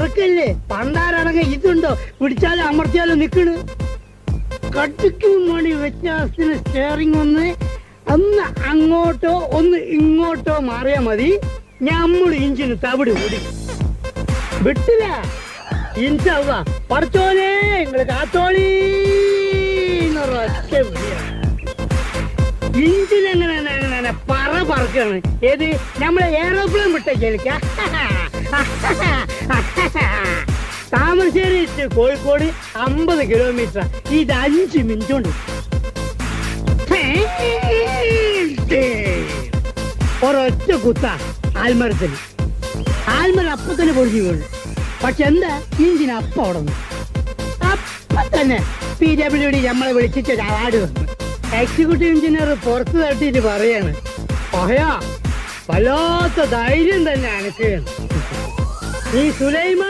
പറക്കല്ലേ പണ്ടാരടങ്ങ ഇതുണ്ടോ പിടിച്ചാലും അമർത്തിയാലും നിക്കണ് കട്ടിക്കും മണി വ്യത്യാസത്തിന് സ്റ്റിയറിംഗ് ഒന്ന് അങ്ങോട്ടോ ഒന്ന് ഇങ്ങോട്ടോ മാറിയാ മതി ഞമ്മള് ഇഞ്ചിന് തവിട് കൂടി വിട്ടില്ല ഇൻഷാള്ള പഠിച്ചോനെ നിങ്ങള് കാത്തോളി ഒറ്റ വിളിയാണ് ഇഞ്ചിനെങ്ങനെ പറക്കാണ് ഏത് നമ്മളെ എയറോപ്ലെയിൻ വിട്ടേക്ക താമരശ്ശേരി കോഴിക്കോട് 50 കിലോമീറ്റർ ഇത് 5 മിനിറ്റ് കൊണ്ട് ഒരൊറ്റ കുത്ത ആൽമരത്തിന് ആൽമരം അപ്പൊ തന്നെ പൊടിഞ്ഞു വീണു പക്ഷെ എന്താ ഇഞ്ചിന് അപ്പ ഉടന്നു അപ്പൊ തന്നെ PWD നമ്മളെ വിളിച്ചിട്ട് ഒരു അവാർഡ് വന്നു എക്സിക്യൂട്ടീവ് എഞ്ചിനീയർ പുറത്ത് തട്ടിയിട്ട് പറയാണ് പറയാ വല്ലാത്ത ധൈര്യം തന്നെ അനക്ക് ഈ സുലൈമാൻ